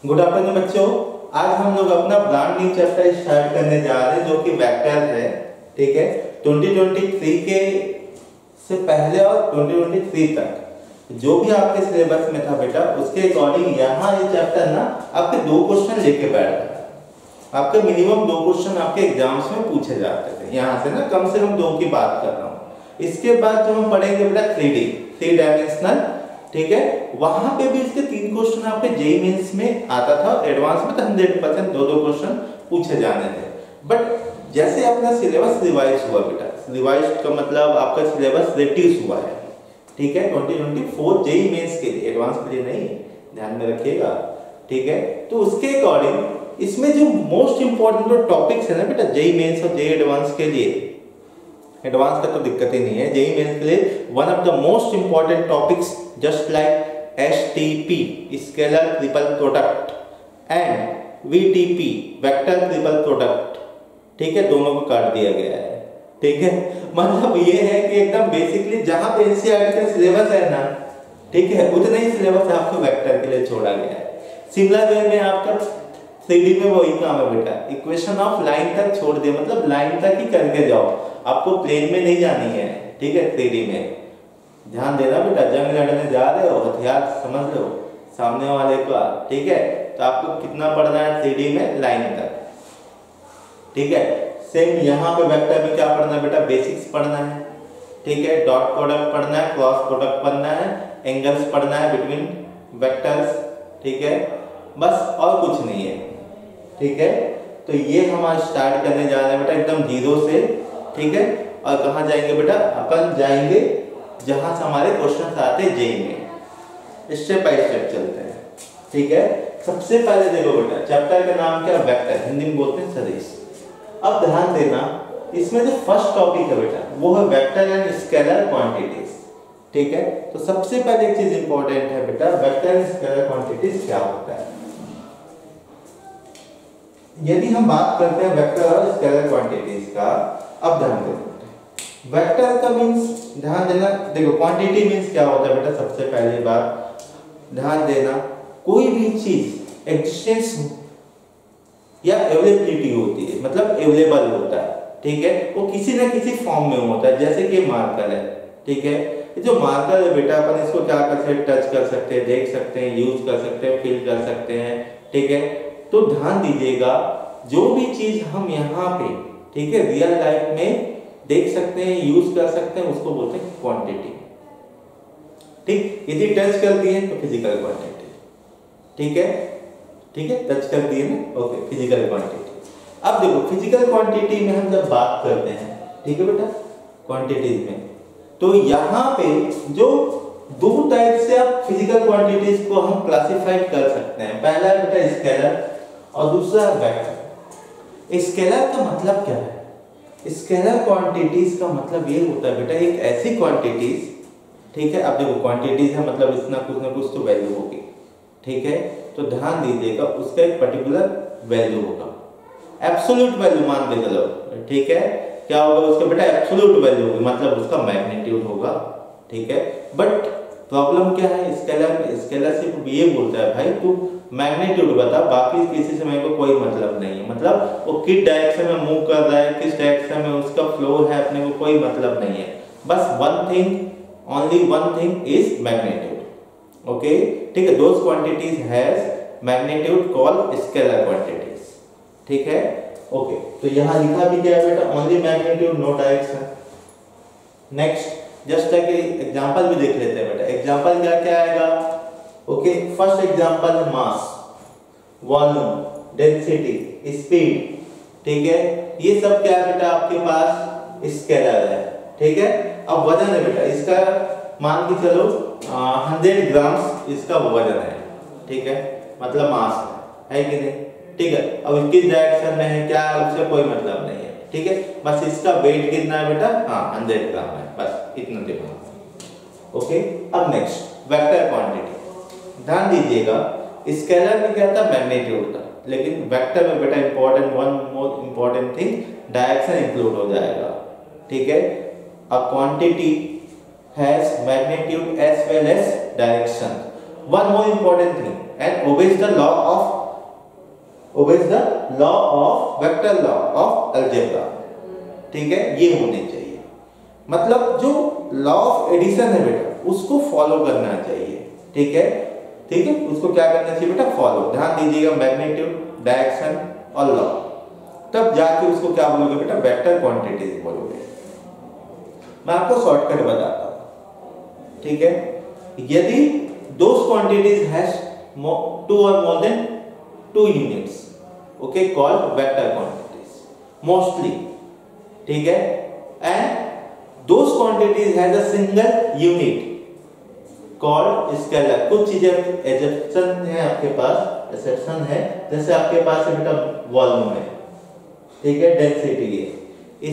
Good afternoon बच्चों। आज हम लोग अपना ब्रांड न्यू चैप्टर स्टार्ट करने जा रहे हैं जो कि वेक्टर है। ठीक है, 2023 के से पहले और 2023 तक जो भी आपके सिलेबस में था बेटा, उसके अकॉर्डिंग यहाँ ये चैप्टर ना आपके 2 क्वेश्चन लेके बैठ रहा है। आपके मिनिमम 2 क्वेश्चन आपके एग्जाम्स में पूछे जाते थे। यहाँ से ना कम से कम 2 की बात कर रहा हूँ। इसके बाद जो हम पढ़ेंगे बेटा 3D 3 डायमेंशनल, ठीक है, वहां पे भी इसके 3 क्वेश्चन आपके जेईई मेंस में आता था। एडवांस में तो 100% 2 क्वेश्चन पूछे जाने थे। बट जैसे अपना सिलेबस रिवाइज हुआ बेटा, रिवाइज का मतलब आपका सिलेबस रिड्यूस हुआ है। ठीक है, 2024 जेईई मेंस के लिए, एडवांस के लिए नहीं, ध्यान में रखिएगा। ठीक है, तो उसके अकॉर्डिंग इसमें जो मोस्ट इंपॉर्टेंट जो टॉपिक्स है ना बेटा, जेईई मेंस और जेईई एडवांस के लिए, एडवांस का तो दिक्कत ही नहीं है, जेईई मेंस के लिए one of the most important topics just like STP scalar triple product and VTP vector triple product, ठीक है, दोनों को काट दिया गया है। ठीक है, मतलब ये है कि एकदम बेसिकली जहां पे एनसीईआरटी का सिलेबस है ना, ठीक है, उतना ही सिलेबस आपको वेक्टर के लिए छोड़ा गया है। सिमिलर वे में आपका 3D में वही काम है बेटा, इक्वेशन ऑफ लाइन तक छोड़ दिया, मतलब लाइन तक ही करके जाओ, आपको प्लेन में नहीं जानी है। ठीक है, 3D में ध्यान देना बेटा, जंग लड़ने जा रहे हो, हथियार समझ लो सामने वाले का। ठीक है, तो आपको कितना पढ़ना है 3D में, लाइन तक। ठीक है, सेम यहाँ पे वेक्टर में क्या पढ़ना है बेटा, बेसिक्स पढ़ना है। ठीक है, डॉट प्रोडक्ट पढ़ना है, क्रॉस प्रोडक्ट पढ़ना है, एंगल्स पढ़ना है बिटवीन वेक्टर्स। ठीक है, बस और कुछ नहीं है। ठीक है, तो ये हम आज स्टार्ट करने जा रहे हैं बेटा एकदम जीरो से। ठीक है, और कहाँ जाएंगे बेटा, अपन जाएंगे जहां से हमारे क्वेश्चन आते हैं जेईई में। स्टेप बाय स्टेप चलते हैं। ठीक है, सबसे पहले देखो बेटा, चैप्टर का नाम क्या है, वेक्टर, हिंदी में बोलते हैं सदिश। अब ध्यान देना, इसमें जो फर्स्ट टॉपिक है बेटा वो है वेक्टर एंड स्केलर क्वांटिटीज। ठीक है, तो सबसे पहले एक चीज इंपॉर्टेंट है बेटा, वेक्टर एंड स्केलर क्वांटिटीज क्या होता है। यदि हम बात करते हैं वेक्टर और स्केलर क्वांटिटीज का, अब ध्यान देना, वेक्टर का मींस, ध्यान देना, देखो क्वांटिटी मींस क्या होता है बेटा, सबसे पहली बात ध्यान देना, कोई भी चीज एग्जिस्टेंस या अवेलेबिलिटी होती है, मतलब अवेलेबल होता है। ठीक है, वो किसी ना किसी फॉर्म में होता है, जैसे कि मार्कर है। ठीक है, ये जो मार्कर है बेटा, अपन इसको क्या कर सकते हैं, टच कर सकते हैं, देख सकते हैं, यूज कर सकते हैं, फील कर सकते हैं। ठीक है, तो ध्यान दीजिएगा, जो भी चीज हम यहाँ पे, ठीक है, रियल लाइफ में देख सकते हैं, यूज कर सकते हैं, उसको बोलते हैं क्वांटिटी। ठीक, यदि टच कर दिए तो फिजिकल क्वांटिटी। ठीक है, ठीक है, टच कर दिए ना, ओके, फिजिकल क्वांटिटी। अब देखो फिजिकल क्वांटिटी में हम जब बात करते हैं, ठीक है बेटा, क्वांटिटीज में, तो यहाँ पे जो 2 टाइप से आप फिजिकल क्वांटिटीज को हम क्लासिफाइड कर सकते हैं। पहला है बेटा स्केलर और दूसरा वेक्टर। स्केलर का मतलब क्या है, स्केलर क्वांटिटीज का मतलब ये होता है बेटा, एक ऐसी क्वांटिटीज, ठीक है, अब देखो क्वांटिटीज है मतलब इसना कुछ ना कुछ तो वैल्यू होगी। ठीक है, तो ध्यान दीजिएगा, उसका एक पर्टिकुलर वैल्यू होगा, एब्सोल्यूट वैल्यू मान के चलो। ठीक है, क्या होगा उसका बेटा, एब्सोल्यूट वैल्यू होगी, मतलब उसका मैग्नीट्यूड होगा। ठीक है, बट प्रॉब्लम क्या है स्केलर में, स्केलर सिर्फ ये बोलता है भाई तू मैग्नीट्यूड बता, बाकी किसी से मेरे को कोई मतलब नहीं है, मतलब वो किस डायरेक्शन में मूव कर रहा है, किस डायरेक्शन में उसका फ्लो है, अपने को कोई मतलब नहीं है। बस one thing, only one thing is magnitude. Okay, ठीक है, those quantities has magnitude called scalar quantities. ठीक है, ओके, तो यहाँ लिखा भी क्या है बेटा, only magnitude no direction. Next just example भी देख लेते हैं बेटा, एग्जांपल क्या क्या आएगा। ओके, फर्स्ट एग्जांपल है मास, वॉल्यूम, डेंसिटी, स्पीड। ठीक है, ये सब क्या है बेटा आपके पास स्केलर है। ठीक है, अब वजन है बेटा, इसका मान के चलो 100 ग्राम्स इसका वजन है। ठीक है, मतलब मास है कि नहीं। ठीक है, अब किस डायरेक्शन में है क्या, उससे कोई मतलब नहीं है। ठीक है, बस इसका वेट कितना है बेटा, हाँ 100 ग्राम है, बस इतना देखो। ओके, अब नेक्स्ट वेक्टर क्वांटिटी, ध्यान दीजिएगा, स्केलर में क्या था, मैग्नीट्यूड था, लेकिन वेक्टर में बेटा important, one more important thing, direction include हो जाएगा। ठीक है, a quantity has magnitude as well as direction, one more important thing, and obeys the law of obeys the law of vector law of algebra, ठीक है, ये होने चाहिए। मतलब जो लॉ ऑफ एडिशन है बेटा उसको फॉलो करना चाहिए, ठीक है, ठीक है, उसको क्या करना चाहिए बेटा, फॉलो। ध्यान दीजिएगा, मैग्नीट्यूड, डायरेक्शन और लॉ, तब जाके उसको क्या बोलोगे बेटा, वेक्टर क्वांटिटीज बोलोगे। मैं आपको शॉर्टकट बताता हूं, ठीक है। यदि दोस quantities has 2 or more than 2 units, okay, called vector quantities mostly, ठीक है, and those quantities has a single unit called scalar। कुछ चीजें एक्सेप्शन है आपके पास, एक्सेप्शन है, जैसे आपके पास है बेटा वॉल्यूम है, ठीक है, डेंसिटी है,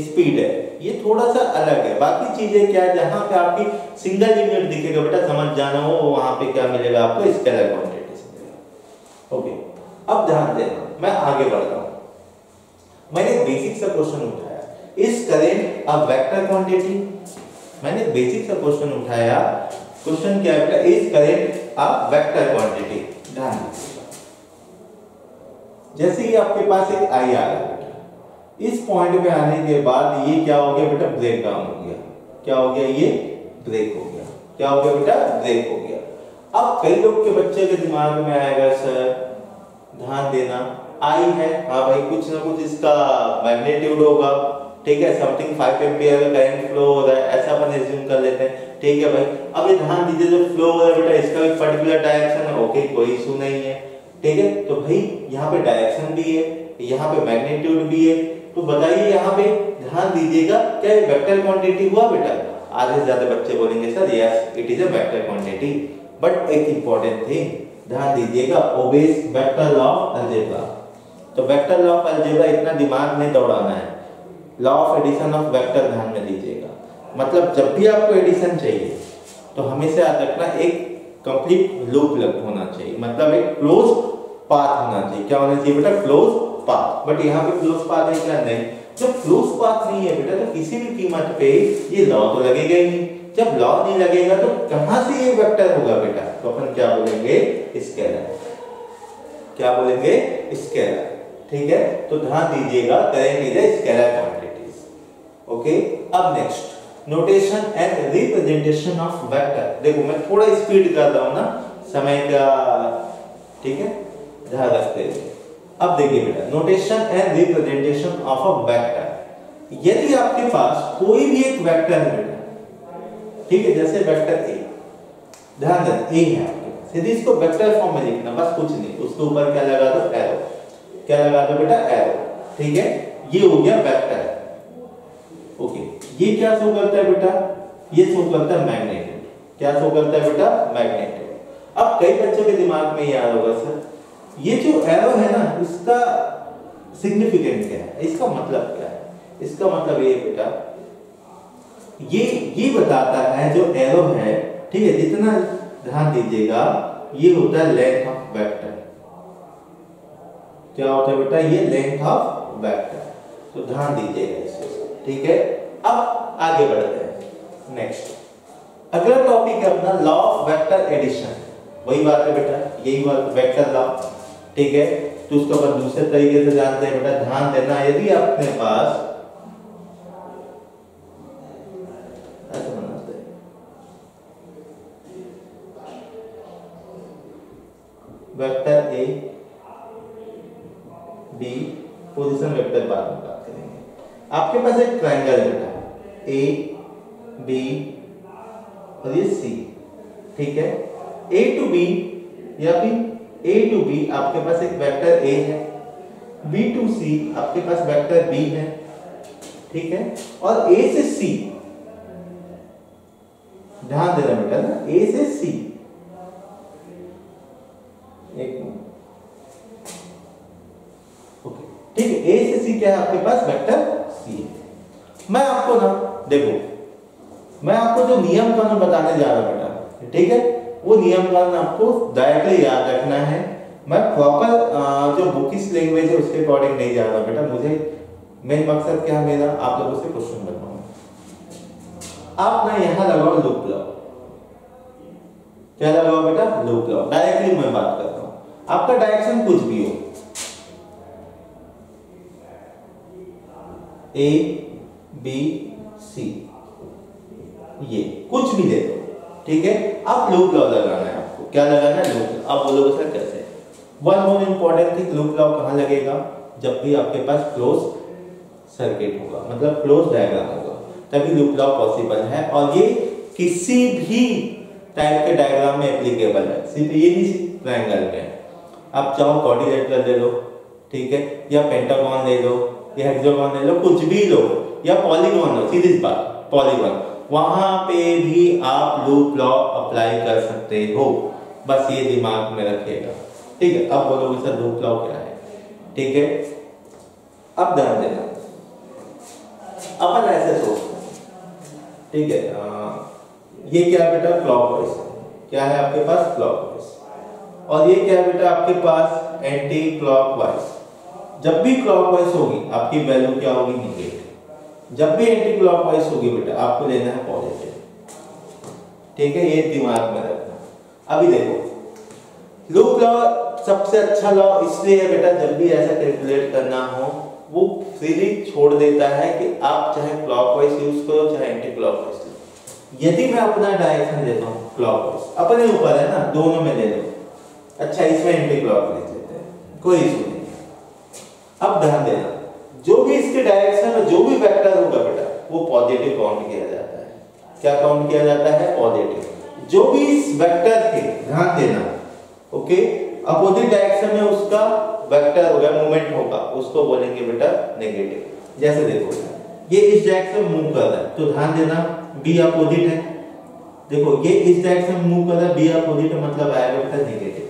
स्पीड है, ये थोड़ा सा अलग है। बाकी चीजें क्या है, जहां पे आपकी सिंगल यूनिट दिखेगा बेटा, समझ जाना हो, वहां पे क्या मिलेगा आपको, स्केलर क्वांटिटीज मिलेगा। ओके, अब ध्यान देना, मैं आगे बढ़ रहा हूं। मैंने बेसिक सा क्वेश्चन उठाया, is current a vector quantity. मैंने बेसिक सा क्वेश्चन उठाया, क्वेश्चन क्या है बेटा, is current a vector quantity. ध्यान दीजिएगा, जैसे ही आपके पास एक आई आ रहा है, इस पॉइंट पे आने के बाद ये क्या हो गया बेटा, ब्रेक डाउन हो गया। क्या हो गया, ये ब्रेक हो गया। क्या हो गया बेटा, ब्रेक हो गया। अब कई लोग के बच्चे के दिमाग में आएगा, सर ध्यान देना, आई है, हाँ भाई कुछ ना कुछ इसका मैग्नीट्यूड होगा, ठीक है, समथिंग 5 एम्पीयर का करंट फ्लो हो रहा है, ऐसा अपन एज्यूम कर लेते हैं, ठीक है भाई। अब ये ध्यान दीजिए, जो फ्लो हो रहा है बेटा, इसका एक पर्टिकुलर डायरेक्शन है, ओके, कोई इशू नहीं है, ठीक है। तो भाई यहाँ पे डायरेक्शन भी है, यहाँ पे मैग्नीट्यूड भी है, तो बताइए यहाँ पे ध्यान दीजिएगा, क्या ये वेक्टर क्वांटिटी हुआ बेटा? आधे से ज्यादा बच्चे बोलेंगे sir yes it is a vector quantity, but एक इंपॉर्टेंट थिंग ध्यान दीजिएगा, obeys vector law of algebra. तो वेक्टर लॉ ऑफ अलजेब्रा इतना दिमाग में दौड़ाना है। Law of addition of vector ध्यान में दीजिएगा, मतलब जब भी आपको एडिशन चाहिए तो हमेशा याद रखना एक कंप्लीट लूप लग होना चाहिए, मतलब एक क्लोज पाथ होना चाहिए। क्या होना चाहिए बेटा? Close path. बट यहाँ पे क्लोज पाथ है क्या? नहीं। जब क्लोज पाथ नहीं है बेटा तो किसी भी कीमत पे ये लॉ तो लगेगा ही नहीं। जब लॉ नहीं लगेगा तो कहां से ये वेक्टर होगा बेटा? तो अपन क्या बोलेंगे? स्केलर। क्या बोलेंगे? स्केलर। ठीक है, तो ध्यान दीजिएगा, करेंगे स्केलर क्वांटिटीज। ओके, अब next notation and representation of vector. देखो मैं थोड़ा स्पीड कर रहा हूं ना समय का, ठीक है, ध्यान रखते हुए। अब देखिए बेटा, notation and representation of a vector. यदि आपके पास कोई भी एक वेक्टर है बेटा, ठीक है, जैसे वेक्टर ए, ध्यान देना ए है आपके पास, यदि इसको वेक्टर फॉर्म में लिखना, बस कुछ नहीं, उसके ऊपर क्या लगा दो? एरो। क्या लगा दो बेटा? एरो। ठीक है, ये हो गया वेक्टर। ओके, ये क्या शो करता है बेटा? ये शो करता है मैग्नीट्यूड। क्या शो करता है बेटा? मैग्नीट्यूड। अब कई बच्चों के दिमाग में याद होगा सर ये जो एरो है ना, इसका सिग्निफिकेंट क्या है, इसका मतलब क्या है? इसका मतलब ये बेटा, ये बताता है जो एरो है, ठीक है, जितना ध्यान दीजिएगा, ये होता है लेंथ ऑफ वेक्टर। क्या होता है बेटा? ये लेंथ ऑफ वेक्टर। तो ध्यान दीजिएगा इसको, ठीक है। अब आगे बढ़ते हैं नेक्स्ट। अगला टॉपिक है अपना लॉ ऑफ वेक्टर एडिशन। वही बात है बेटा, यही बात, वेक्टर लॉ, ठीक है। तो उसको अपन दूसरे तरीके से जानते हैं बेटा, ध्यान देना। यदि अपने पास vector A B, position vector बाद में बात करेंगे। आपके पास एक ट्रायंगल है बेटा, ए बी और ये सी, ठीक है। ए टू बी या फिर A टू B आपके पास एक वेक्टर A है, B टू C आपके पास वेक्टर B है, ठीक है। और A से C, ध्यान देना बेटा ना, A से C, एक मिनट, ओके, ठीक है, A से C क्या है आपके पास? वेक्टर C है। मैं आपको ना देखो, मैं आपको जो नियम कानून बताने जा रहा हूं बेटा, ठीक है, वो नियम कानून आपको डायरेक्टली याद रखना है। मैं प्रॉपर जो बुकिश लैंग्वेज है उसके अकॉर्डिंग नहीं जा रहा बेटा, मुझे मेन मकसद क्या है मेरा, आप लोगों से क्वेश्चन बनवाना। आप ना यहाँ लगाओ लूप लॉ। क्या लगाओ बेटा? Loop law. डायरेक्टली मैं बात करता हूँ, आपका डायरेक्शन कुछ भी हो, ए बी सी, ये कुछ भी दे दो, ठीक है। अब लूप लॉ लगाना है आपको, क्या लगाना है, लूप। अब बोलोगे सर कैसे? One more important thing, loop law कहाँ लगेगा? जब भी आपके पास क्लोज सर्किट होगा, मतलब क्लोज डायग्राम होगा, तभी लूप लॉ पॉसिबल है। और ये किसी भी टाइप के डायग्राम में एप्लीकेबल है, सिर्फ ये नहीं ट्रायंगल में। आप चाहो क्वाड्रिलेटरल ले लो, ठीक है, या पेंटागन ले लो, या हेक्सागन ले लो, कुछ भी लो, या पॉलीगॉन लो, सीधी बात पॉलीगॉन, वहां पे भी आप लूप लॉ अप्लाई कर सकते हो, बस ये दिमाग में रखिएगा, ठीक है। अब बोलोगे सर लूप लॉ क्या है, ठीक है। अब ध्यान देना, अपन ऐसे सोचते हैं, ठीक है, ये क्या है बेटा, क्लॉकवाइज, क्या है आपके पास, क्लॉकवाइज, और ये क्या है बेटा आपके पास, एंटी क्लॉकवाइज। जब भी क्लॉकवाइज होगी आपकी वैल्यू क्या होगी, नेगेटिव। जब भी एंटी क्लॉकवाइज होगी बेटा आपको लेना है पॉजिटिव, ठीक है, ये दिमाग में रखना। अभी देखो लूप लॉ सबसे अच्छा लॉ इसलिए है बेटा, जब भी ऐसा कैलकुलेट करना हो वो फ्रीली छोड़ देता है कि आप चाहे क्लॉकवाइज यूज करो चाहे एंटी क्लॉकवाइज। यदि मैं अपना डायरेक्शन देता हूँ क्लॉकवाइज, अपने ऊपर है ना, दोनों में ले लो, अच्छा इसमें एंटी क्लॉकवाइज लेते हैं, कोई इशू नहीं। अब ध्यान देना, जो भी इसके डायरेक्शन में जो भी वेक्टर होगा बेटा वो पॉजिटिव काउंट किया जाता है। क्या काउंट किया जाता है, पॉजिटिव। जो भी इस वेक्टर के, ध्यान देना, ओके, अपोजिट डायरेक्शन में उसका वेक्टर होगा, मूवमेंट होगा, उसको बोलेंगे बेटा नेगेटिव। जैसे देखो ये इस डायरेक्शन में मूव कर रहा है तो ध्यान देना बी अपोजिट है, देखो ये इस डायरेक्शन में मूव कर रहा है, बी अपोजिट मतलब आएगा बेटा नेगेटिव।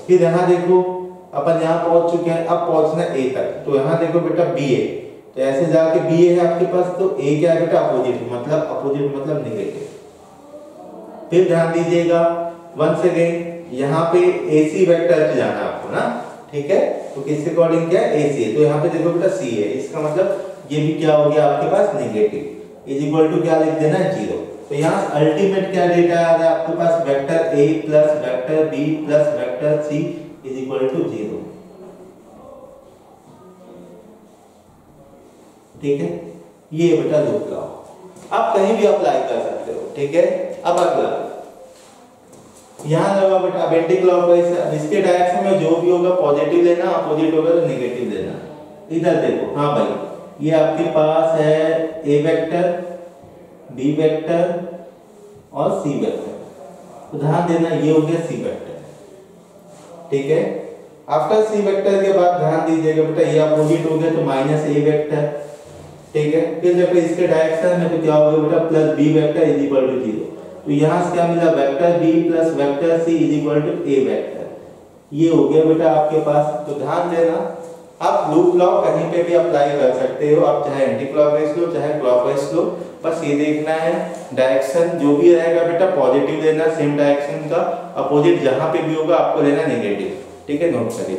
फिर यहाँ देखो अपन यहाँ पहुंच चुके हैं, अब पहुंचना ए तक, तो यहाँ देखो बेटा बी ए, तो ऐसे जाके बी ए है आपके पास, तो ए क्या है बेटा, अपोजिट, अपोजिट मतलब नेगेटिव। फिर ध्यान दीजिएगा वंस अगेन यहाँ पे AC वेक्टर पे जाना आपको ना, ठीक है, तो किसके अकॉर्डिंग क्या है, AC, तो यहाँ पे देखो बेटा C है, इसका मतलब ये भी क्या हो गया आपके पास, नेगेटिव, इज इक्वल टू क्या लिख देना, 0। तो यहाँ अल्टीमेट क्या डेटा आ रहा है आपके पास, vector A plus vector B plus vector C is equal to 0, ठीक है। ये बेटा लूप लॉ आप कहीं भी अप्लाई कर सकते हो, ठीक है। अब अगला यहाँ लगा बेटा, अब एंटी क्लॉकवाइज, इसके डायरेक्शन में जो भी होगा पॉजिटिव लेना, अपोजिट होगा तो नेगेटिव लेना। इधर देखो, हाँ भाई, ये आपके पास है ए वेक्टर, बी वेक्टर और सी वेक्टर, तो ध्यान देना ये हो गया सी वेक्टर, ठीक है। आफ्टर सी वेक्टर के बाद ध्यान दीजिएगा बेटा ये अपोजिट हो गया तो माइनस ए वेक्टर, ठीक है। फिर जब इसके डायरेक्शन में तो क्या होगा बेटा, plus B vector is equal to 0, तो यहाँ से क्या मिला, vector B plus vector C is equal to A vector, ये हो गया बेटा आपके पास। तो ध्यान देना आप लूप लॉ कहीं पे भी अप्लाई कर सकते हो, आप चाहे एंटी क्लॉकवाइज लो चाहे क्लॉकवाइज लो, बस ये देखना है डायरेक्शन जो भी रहेगा बेटा पॉजिटिव लेना, सेम डायरेक्शन का, अपोजिट जहां पे भी होगा आपको लेना नेगेटिव, ठीक है, नोट करिए।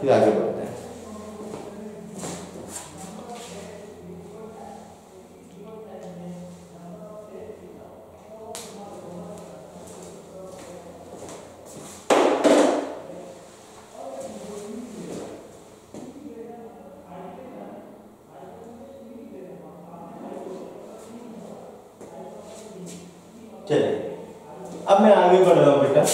फिर आगे बढ़ते हैं। चलिए अब मैं आगे बढ़ रहा हूं बेटा,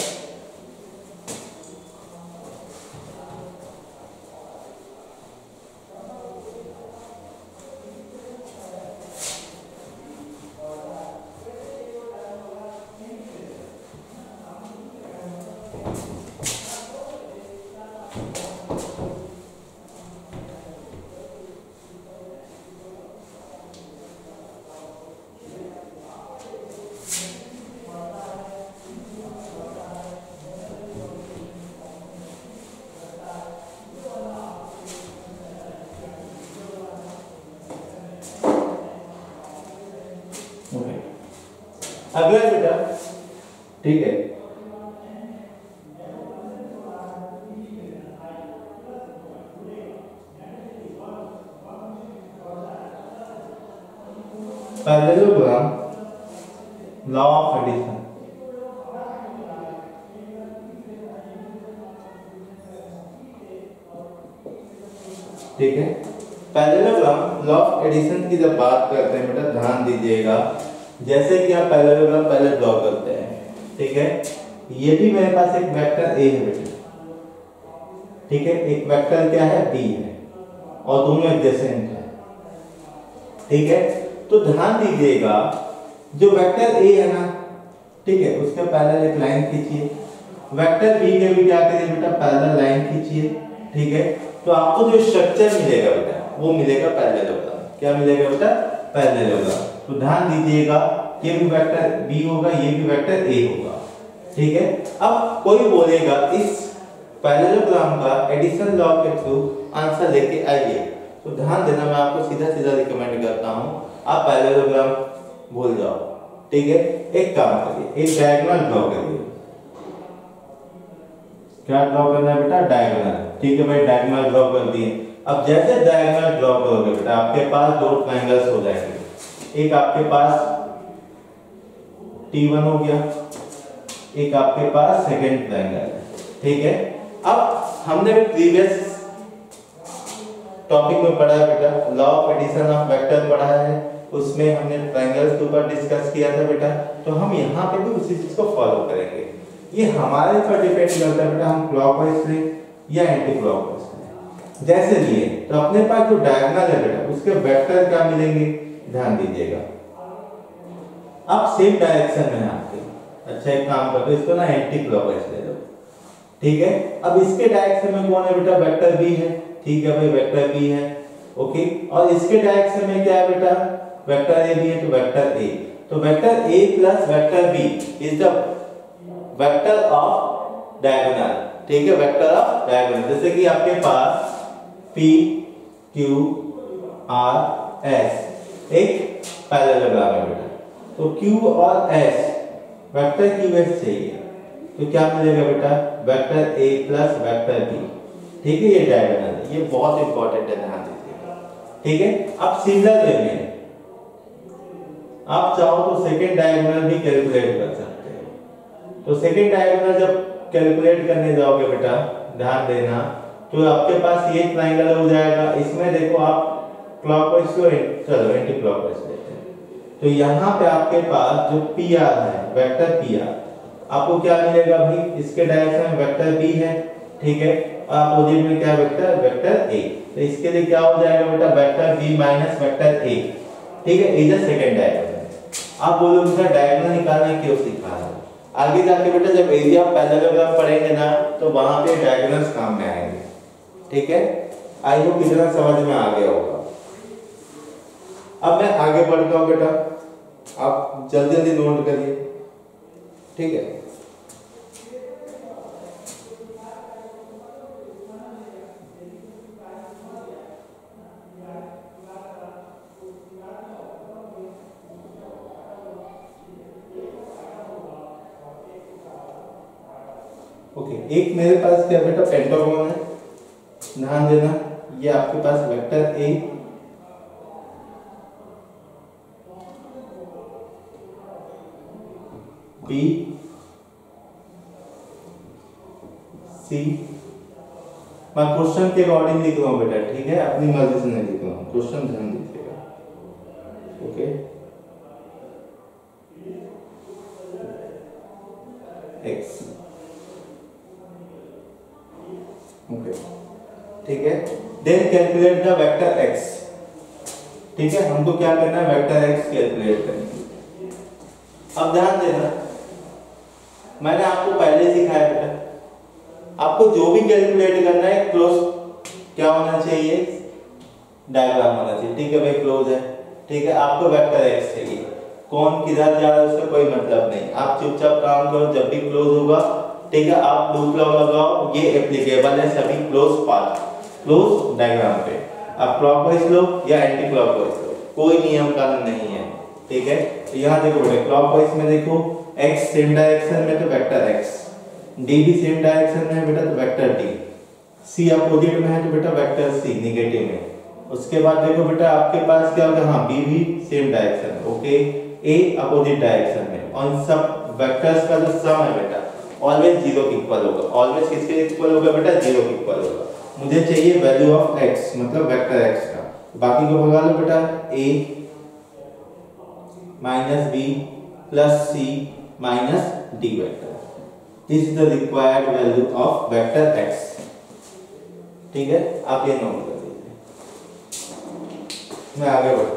अगला बेटा, ठीक है, पैरेललोग्राम, लॉ ऑफ एडिशन, ठीक है। पैरेललोग्राम लॉ ऑफ एडिशन की जब बात करते हैं बेटा ध्यान दीजिएगा, जैसे कि आप पैरेललोग्राम पहले ड्रॉ करते हैं, ठीक है। ये भी मेरे पास एक वेक्टर ए है बेटा, ठीक है, एक वेक्टर क्या है बी है और दोनों एडजेसेंट है, ठीक है। तो ध्यान दीजिएगा जो वेक्टर ए है ना, ठीक है, उसके पैरेलल एक लाइन खींचिए, वेक्टर बी के भी क्या करिए बेटा पैरेलल लाइन खींचिए, ठीक है। तो आपको जो स्ट्रक्चर मिलेगा बेटा वो मिलेगा पैरेललोग्राम। क्या मिलेगा बेटा पैरेललोग्राम। तो ध्यान दीजिएगा ये भी वेक्टर बी होगा, ये भी वेक्टर ए होगा, ठीक है। अब कोई बोलेगा इस पैरेललोग्राम का एडिशन लॉ के थ्रू आंसर लेके आइए, तो ध्यान देना मैं आपको सीधा सीधा रिकमेंड करता हूं आप पैरेललोग्राम भूल जाओ, ठीक है। एक काम करिए, एक डायगोनल ड्रॉ करिए। क्या ड्रॉ करना है बेटा डायगोनल, ठीक है भाई, डायगोनल ड्रॉ कर दिए। अब जैसे डायगोनल ड्रॉ करोगे बेटा आपके पास दो ट्रायंगल्स हो जाएंगे, एक आपके पास T1 हो गया, एक आपके पास सेकंड ट्रायंगल है, ठीक है। अब हमने प्रीवियस टॉपिक में पढ़ा है बेटा law of addition of vector पढ़ा है, उसमें हमने ट्रायंगल्स के ऊपर डिस्कस किया था बेटा। तो हम यहाँ पे भी उसी चीज को फॉलो करेंगे। ये हमारे ऊपर डिपेंड करता है बेटा हम क्लॉकवाइज लें या एंटी क्लॉकवाइज लें। जैसे लिए तो अपने पास जो डायगोनल है बेटा उसके वेक्टर क्या मिलेंगे, ध्यान दीजिएगा। अब सेम डायरेक्शन में आपके, अच्छा एक काम करो इसको ना एंटी क्लॉकवाइज ले लो, ठीक है। अब इसके डायरेक्शन में कौन है बेटा वेक्टर बी है, ठीक है भाई वेक्टर बी है, ओके। और इसके डायरेक्शन में क्या है बेटा वेक्टर ए भी है, तो वेक्टर ए, तो vector A plus vector B is the vector of diagonal, ठीक है, वेक्टर ऑफ डायगोनल। जैसे कि आपके पास P Q R S एक पैरेललोग्राम है बेटा, तो Q और S वेक्टर Q S चाहिए, तो क्या मिलेगा बेटा vector A plus vector B, ठीक है। ये डायगोनल है, ये बहुत इंपॉर्टेंट है, ध्यान दीजिएगा, ठीक है। अब सिमिलर वे में आप चाहो तो सेकंड डायगोनल भी कैलकुलेट कर सकते हो। तो सेकंड डायगोनल जब कैलकुलेट करने जाओगे बेटा ध्यान देना, तो आपके पास ये ट्रायंगल हो जाएगा। इसमें देखो आप क्लॉकवाइज को चलो एंटी क्लॉकवाइज लेते हैं, तो यहाँ पे आपके पास जो PR है वेक्टर PR आपको क्या मिलेगा भाई, इसके डायरेक्शन में वेक्टर B है, ठीक है, और अपोजिट में क्या वेक्टर वेक्टर A, तो इसके लिए क्या हो जाएगा बेटा vector B minus vector A, ठीक है। इधर सेकंड डायगोनल आप बोलोगे सर डायगोनल निकालने क्यों सिखा रहे हो, आगे जाके बेटा जब एरिया ऑफ पैरेललोग्राम पढ़ेंगे ना तो वहां पे डायगोनल्स काम में आएंगे, ठीक है। आई होप इतना समझ में आ गया होगा। अब मैं आगे बढ़ता हूं बेटा, आप जल्दी जल्दी नोट करिए, ठीक है। ओके, एक मेरे पास क्या बेटा पेंटागन है, ध्यान देना, ये आपके पास वेक्टर ए बी सी, मैं क्वेश्चन के अकॉर्डिंग लिख रहा हूं बेटा, ठीक है, अपनी मर्जी से नहीं लिख रहा हूं, क्वेश्चन ध्यान दीजिएगा, ओके। एक्स, ओके, ठीक है। Then calculate the vector x, ठीक है, हमको क्या करना है वेक्टर x कैलकुलेट करना। अब ध्यान देना मैंने आपको पहले सिखाया बेटा, आपको जो भी कैलकुलेट करना है क्लोज क्या होना चाहिए डायग्राम होना चाहिए, ठीक है भाई क्लोज है, ठीक है। आपको वेक्टर x चाहिए, कौन किधर जा रहा है उसका कोई मतलब नहीं, आप चुपचाप काम करो, जब भी क्लोज होगा ठीक है आप लूप लॉ लगाओ, ये एप्लीकेबल है सभी क्लोज पाथ क्लोज डायग्राम पे। आप क्लॉकवाइज लो या एंटी क्लॉकवाइज लो, कोई नियम कानून नहीं है, ठीक है। तो यहाँ देखो बेटा क्लॉकवाइज में देखो x सेम डायरेक्शन में तो वेक्टर x, d भी सेम डायरेक्शन में है बेटा तो वेक्टर d, c अपोजिट में है तो बेटा वेक्टर c नेगेटिव में। उसके बाद देखो बेटा आपके पास क्या होगा, हाँ b भी same direction, okay, a opposite direction में, और सब वेक्टर्स का जो सम है बेटा ऑलवेज 0 के इक्वल होगा। ऑलवेज किसके इक्वल होगा बेटा 0 के इक्वल होगा। मुझे चाहिए वैल्यू ऑफ x मतलब वेक्टर x का, बाकी को भगा लो बेटा, a minus B plus C minus D vector. This is the required value of vector x। ठीक है, आप ये नोट कर लीजिए। मैं आगे बढ़ता हूँ।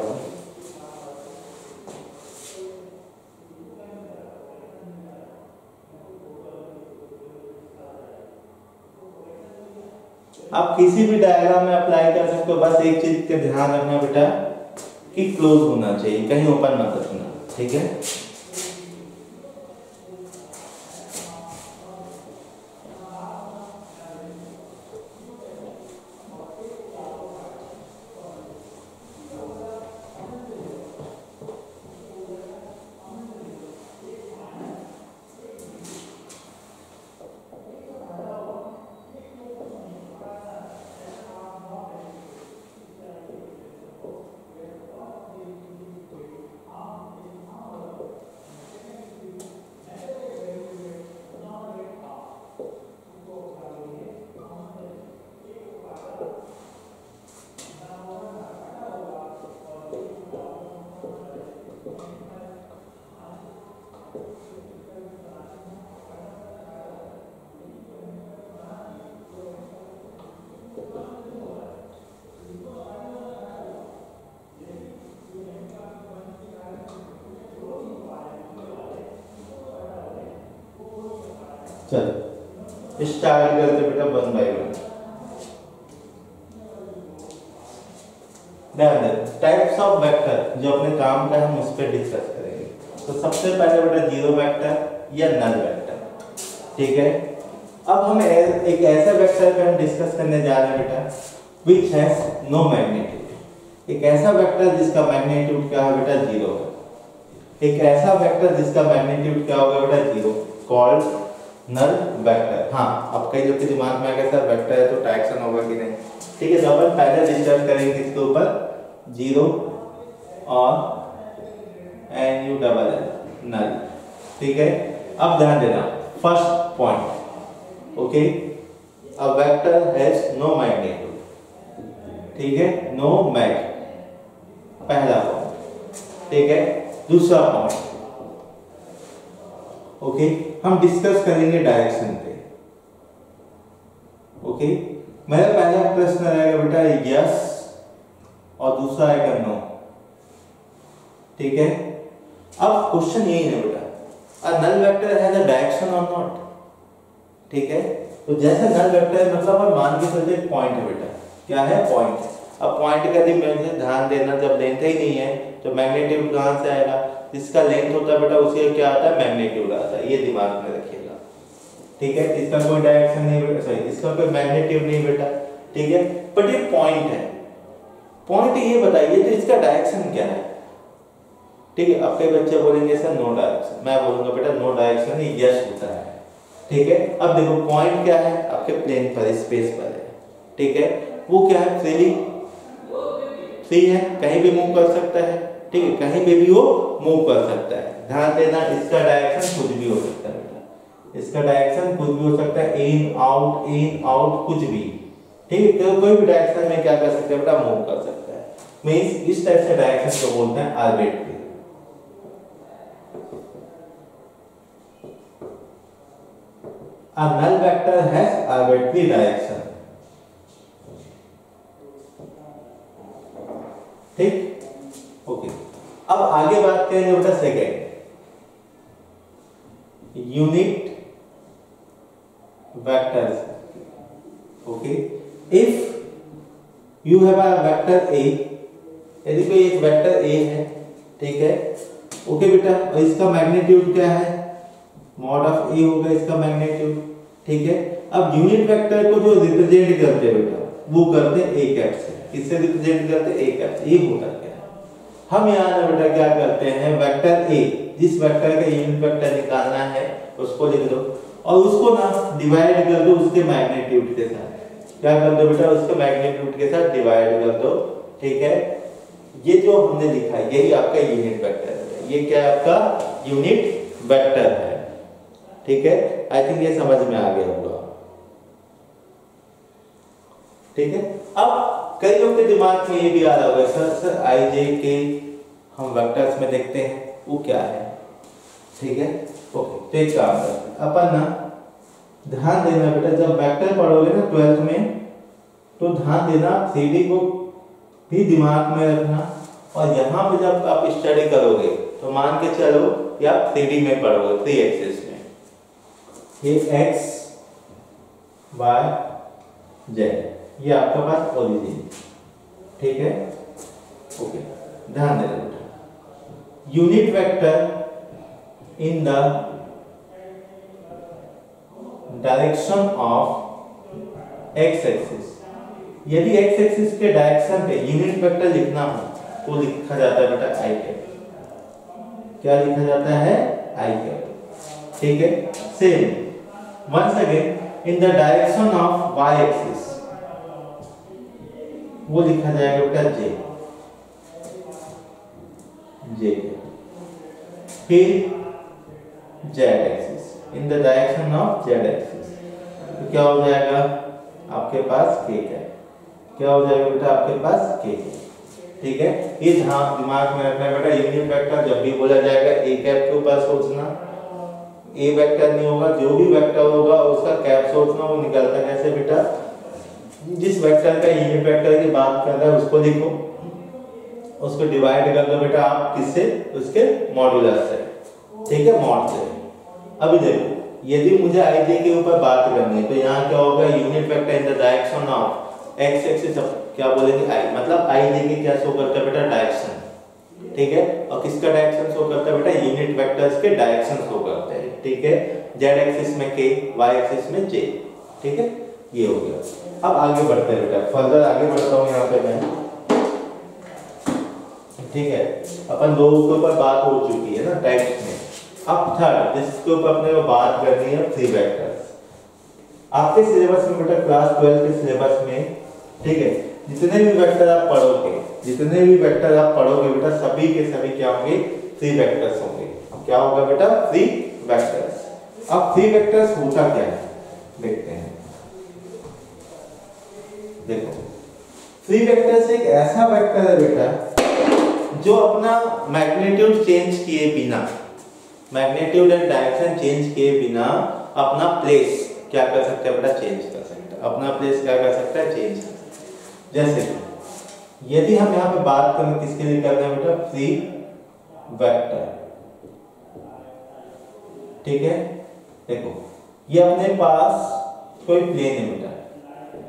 आप किसी भी डायग्राम में अप्लाई कर सकते हो, बस एक चीज का ध्यान रखना बेटा कि क्लोज होना चाहिए, कहीं ओपन मत रखना। ठीक है, चलो स्टार्ट करते बेटा 1 बाय 1। ध्यान दें, टाइप्स ऑफ वेक्टर जो अपने काम का हम उस पर डिस्कस करेंगे। तो सबसे पहले बेटा जीरो वेक्टर या नल वेक्टर। ठीक है, अब हम एक ऐसा वेक्टर पे हम डिस्कस करने जा रहे हैं बेटा विच हैज नो मैग्नीट्यूड। एक ऐसा वेक्टर जिसका मैग्नीट्यूड क्या है बेटा जीरो है। एक ऐसा वेक्टर जिसका मैग्नीट्यूड क्या होगा बेटा जीरो, कॉल्ड नल वेक्टर। हाँ, अब कई लोग के दिमाग में आ गया सर वेक्टर है तो डायरेक्शन होगा कि नहीं। ठीक है, तो अपन पहले डिस्कस करेंगे इसके ऊपर जीरो और N U double L null. ठीक है, अब ध्यान देना first point. Okay, a vector has no magnitude. ठीक है, नो मैग, पहला पॉइंट। ठीक है, दूसरा पॉइंट ओके, हम डिस्कस करेंगे डायरेक्शन पे। ओके, मेरा पहला प्रश्न रहेगा बेटा यस और दूसरा आएगा नो। ठीक है, अब क्वेश्चन यही है बेटा a null vector has a direction और नॉट। ठीक है, तो जैसे नल वेक्टर मतलब हम मान के चलते एक पॉइंट है बेटा, क्या है पॉइंट। अब पॉइंट का ध्यान देना, जब लेंथ ही नहीं है तो मैग्नीट्यूड कहां से आएगा। जिसका लेंथ होता है बेटा उसे क्या आता है मैग्नीट्यूड आता है, ये दिमाग में रखिएगा। ठीक है, इसका कोई डायरेक्शन नहीं बेटा, सॉरी इसका कोई मैग्नीट्यूड नहीं बेटा। ठीक है, बट ये पॉइंट है। पॉइंट ये बताइए तो इसका डायरेक्शन क्या है। ठीक है, अब कई बच्चे बोलेंगे सर नो डायरेक्शन, मैं बोलूंगा बेटा नो डायरेक्शन ही यस होता है। ठीक है, अब देखो पॉइंट क्या है आपके प्लेन पर, स्पेस पर है। ठीक है, वो क्या है फ्री है, कहीं भी मूव कर सकता है। ठीक है, कहीं पे भी वो मूव कर सकता है। ध्यान देना इसका डायरेक्शन कुछ भी हो सकता है बेटा, इसका डायरेक्शन कुछ भी हो सकता है, इन आउट कुछ भी। ठीक है, तो कोई भी डायरेक्शन में क्या कर सकता है बेटा मूव कर सकता है। मींस इस टाइप से डायरेक्शन को बोलते हैं arbitrary. A null vector has arbitrary direction। ठीक, ओके, अब आगे बात करेंगे बेटा second unit vectors. Okay, if you have a vector A, यदि कोई एक वेक्टर ए है। ठीक है, ओके बेटा, और इसका मैग्नीट्यूड क्या है मॉड ऑफ ए होगा इसका मैग्नीट्यूड। ठीक है, अब यूनिट वेक्टर को जो रिप्रेजेंट करते हैं बेटा वो करते हैं ए कैप से। किससे रिप्रेजेंट करते हैं ए कैप से। ये होता क्या है, हम यहाँ बेटा क्या करते हैं वेक्टर ए, जिस वेक्टर का यूनिट वेक्टर निकालना है उसको लिख दो और उसको ना डिवाइड कर दो उसके मैग्नीट्यूड के साथ। क्या कर दो बेटा उसके मैग्नीट्यूड के साथ डिवाइड कर दो। ठीक है, ये जो हमने लिखा है यही आपका यूनिट वेक्टर है। ये क्या आपका यूनिट वेक्टर है। ठीक है, आई थिंक ये समझ में आ गया होगा। ठीक है, अब कई लोग के दिमाग में ये भी आ रहा होगा सर आई जे के हम वेक्टर्स में देखते हैं वो क्या है, ठीक है। ओके, तो एक काम करते हैं अपन ना, ध्यान देना बेटा जब वेक्टर पढ़ोगे ना 12th में, तो ध्यान देना 3D को भी दिमाग में रखना, और यहाँ पे जब आप स्टडी करोगे तो मान के चलो कि आप 3D में पढ़ोगे, 3 एक्सिस में, ये x y z, ये आपके पास ओरिजिन, ठीक है। ओके, ध्यान देना बेटा, unit vector in the direction of x axis, यदि x एक्सिस के डायरेक्शन पे यूनिट वेक्टर लिखना हो तो लिखा जाता है बेटा आई कैप, क्या लिखा जाता है आई कैप, ठीक है। Same once again in the direction of y axis वो लिखा जाएगा बेटा जे, जे, फिर z axis in the direction of z axis, तो क्या हो जाएगा आपके पास k है, क्या हो जाएगा बेटा आपके पास k, ठीक है। ये ध्यान दिमाग में रखना बेटा, यूनिट वेक्टर जब भी बोला जाएगा ए कैप के ऊपर सोचना, ए वेक्टर नहीं होगा, जो भी वेक्टर होगा उसका कैप सोचना, वो निकलता कैसे बेटा, जिस वेक्टर का यूनिट वेक्टर की बात कर रहा है उसको लिखो, उसको डिवाइड कर दो बेटा आप किससे, उसके मॉड्यूलस से, ठीक है, मॉड से। अभी देखो यदि मुझे आई जे के ऊपर बात करनी है तो यहाँ क्या होगा, unit vector in the direction of x axis, क्या बोलेंगे आई, मतलब आई जे के क्या शो करता है बेटा डायरेक्शन, ठीक है। और किसका डायरेक्शन शो करता है बेटा, यूनिट वेक्टर्स के डायरेक्शन शो करते हैं, ठीक है। जेड एक्सिस में के, वाई एक्सिस में जे, ठीक है, ये हो गया। अब आगे बढ़ते हैं बेटा, फर्दर आगे बढ़ता हूँ यहाँ पे मैं, ठीक है। अपन दो के ऊपर बात हो चुकी है ना टाइप्स में, अब थर्ड जिसके ऊपर अपने को बात करनी है फ्री वेक्टर्स। आपके सिलेबस में बेटा क्लास 12 के सिलेबस में, ठीक है, जितने भी वेक्टर आप पढ़ोगे, जितने भी वेक्टर आप पढ़ोगे बेटा सभी के सभी क्या होंगे, फ्री वेक्टर्स होंगे। क्या होगा बेटा, फ्री वेक्टर्स। अब फ्री वेक्टर्स होता क्या है देखते हैं। देखो फ्री वेक्टर्स एक ऐसा वेक्टर है बेटा जो अपना मैग्नीट्यूड चेंज किए बिना, मैग्नीट्यूड एंड डायरेक्शन चेंज किए बिना अपना प्लेस क्या कर सकता है बेटा, चेंज कर सकता है, अपना प्लेस क्या कर सकता है, चेंज कर सकता है। जैसे यदि हम यहाँ पे बात करें किसके लिए कर रहे हैं बेटा, फ्री वेक्टर, ठीक है। देखो ये अपने पास कोई प्लेन है बेटा,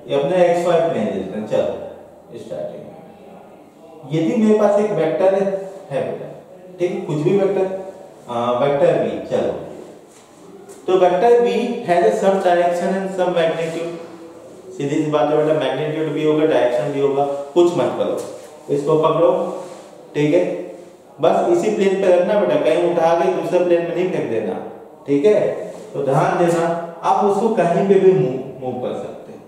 ये अपना एक्स वाई प्लेन लेते हैं, चलो स्टार्टिंग में यदि मेरे पास एक वेक्टर है बेटा, ठीक, कुछ भी वेक्टर, वेक्टर बी, चलो तो vector B has a some direction and some magnitude, सीधी सी बात है बेटा, मैग्नीट्यूड भी होगा डायरेक्शन भी होगा, कुछ मत करो, इसको पकड़ो, ठीक है, बस इसी प्लेन पे रखना बेटा, कहीं उठा के दूसरे प्लेन में नहीं फेंक देना, ठीक है। तो ध्यान देना आप उसको कहीं पे भी मूव कर सकते हैं,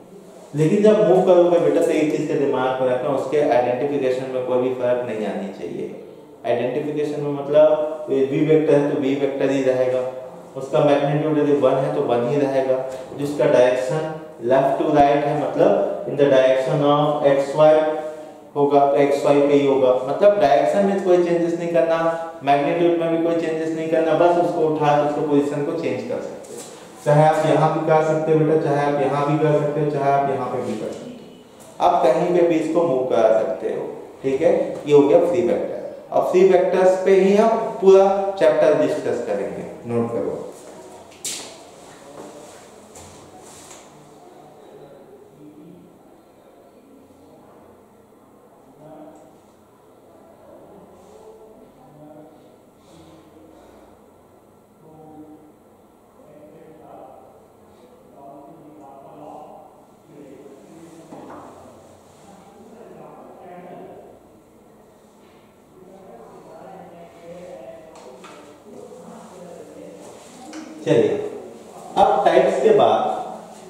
लेकिन जब मूव करोगे बेटा तो एक चीज के दिमाग में रखना, उसके आइडेंटिफिकेशन में कोई भी फर्क नहीं आनी चाहिए। आइडेंटिफिकेशन में मतलब बी वेक्टर है तो बी वेक्टर ही रहेगा, उसका मैग्नीट्यूड यदि 1 है तो 1 ही रहेगा, जिसका डायरेक्शन लेफ्ट टू राइट है मतलब in the direction of x y होगा तो एक्स वाई पे ही होगा, मतलब डायरेक्शन में कोई चेंजेस नहीं करना, मैग्नीट्यूड में भी कोई चेंजेस नहीं करना, बस उसको उठा के उसके पोजीशन को चेंज कर सकते हो। चाहे आप यहाँ भी कर सकते हो बेटा, चाहे आप यहाँ भी कर सकते हो, चाहे आप यहाँ पे भी कर सकते हो, आप कहीं पे भी इसको मूव करा सकते हो, ठीक है। ये हो गया फ्री वेक्टर। अब फ्री वेक्टर्स पे ही हम पूरा चैप्टर डिस्कस करेंगे, नोट करो। चलिए अब टाइप्स के बाद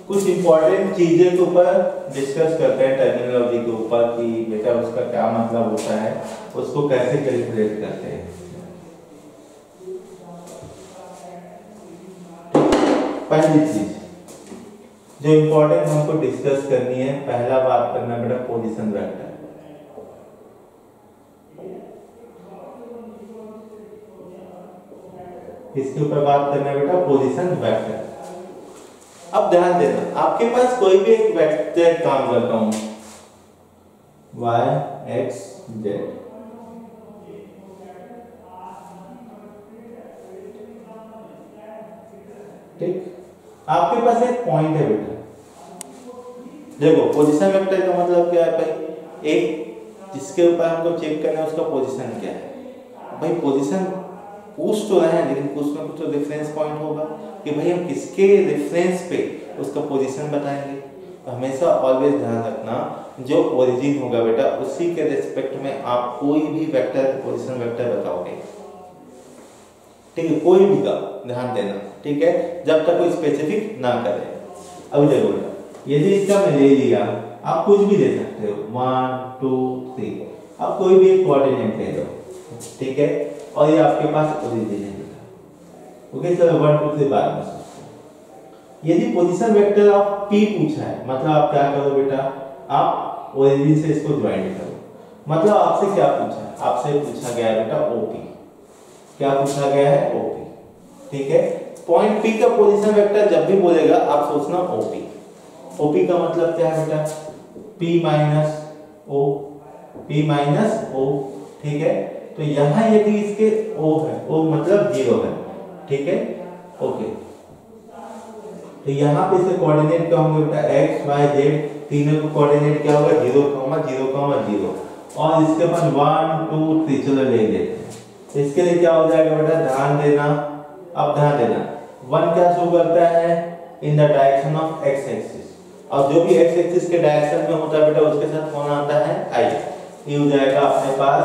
कुछ इंपॉर्टेंट चीजें के ऊपर डिस्कस करते हैं, टर्मिनोलॉजी के ऊपर कि बेटा उसका क्या मतलब होता है, उसको कैसे कैलकुलेट करते हैं। पहली चीज जो इंपॉर्टेंट हमको डिस्कस करनी है, पहला बात करना बेटा पोजीशन वेक्टर। इसके ऊपर बात करना है बेटा पोजीशन वेक्टर। अब ध्यान देना, आपके पास कोई भी एक वेक्टर काम करता हूं y x z, ठीक, आपके पास एक पॉइंट है बेटा। देखो पोजीशन वेक्टर का मतलब क्या है भाई, एक जिसके ऊपर हमको चेक करना है उसका पोजीशन क्या है। भाई पोजीशन पूछ तो रहे हैं, लेकिन कुछ ना कुछ तो रेफरेंस पॉइंट होगा कि भाई हम किसके रेफरेंस पे उसका पोजीशन बताएंगे। तो हमेशा ऑलवेज ध्यान रखना, जो ओरिजिन होगा बेटा उसी के रिस्पेक्ट में आप कोई भी वेक्टर पोजीशन वेक्टर बताओगे, ठीक है, कोई भी का ध्यान देना, ठीक है, जब तक कोई स्पेसिफिक ना करे। अब देखो बेटा, यदि इसका मैं ले लिया, आप कुछ भी ले सकते हो 1 2 3, आप कोई भी एक कोऑर्डिनेट ले लो, ठीक है, और ये आपके पास ओरिजिन है बेटा। ओके, चलो 1 2 3 बाद में सोचते हैं। यदि पोजीशन वेक्टर ऑफ P पूछा है, मतलब आप क्या करो बेटा, आप ओरिजिन से इसको ज्वाइन करो। मतलब आपसे क्या पूछा है, आपसे पूछा गया है बेटा OP, क्या पूछा गया है OP, ठीक है। पॉइंट P का पोजीशन वेक्टर जब भी बोलेगा आप सोचना OP। OP का मतलब क्या है बेटा, P minus O, P minus O, ठीक है। तो यहां यदि इसके O है, O मतलब 0 है, ठीक है, ओके। तो यहाँ पे इसके कोऑर्डिनेट क्या होंगे बेटा, x y z, तीनों को कोऑर्डिनेट क्या होगा 0, 0, 0, और इसके बाद 1 2 3, चलो ले लेते हैं। इसके लिए क्या हो जाएगा बेटा, ध्यान देना, अब ध्यान देना, 1 क्या शो करता है इन the direction of x axis, और जो भी x एक्सिस के डायरेक्शन में होता है बेटा उसके साथ कौन आता है i, ये हो जाएगा अपने पास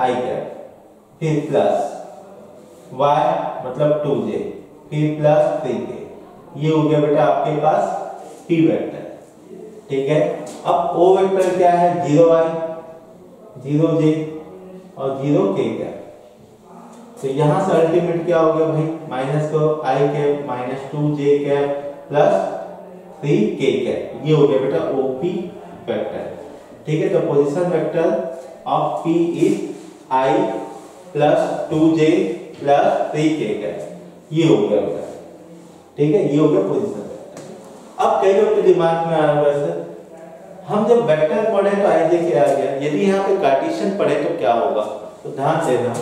i कैप, फिर प्लस y मतलब 2j, फिर प्लस 3k, ये हो गया बेटा आपके पास P वेक्टर, ठीक है। अब O वेक्टर क्या है, 0i 0j और 0k कैप। तो यहां से अल्टीमेट क्या हो गया भाई, माइनस को i cap minus 2j cap plus 3k cap, ये हो गया बेटा OP वेक्टर, ठीक है। तो position vector of P is i plus 2j plus 3k cap, ये हो गया बेटा, ठीक है, ये हो गया पोजीशन वेक्टर। अब कई लोग के दिमाग में आ रहा है सर, हम जब वेक्टर पढ़े तो i j के आ गया, यदि यहाँ पे कार्टेशियन पढ़े तो क्या होगा। तो ध्यान देना,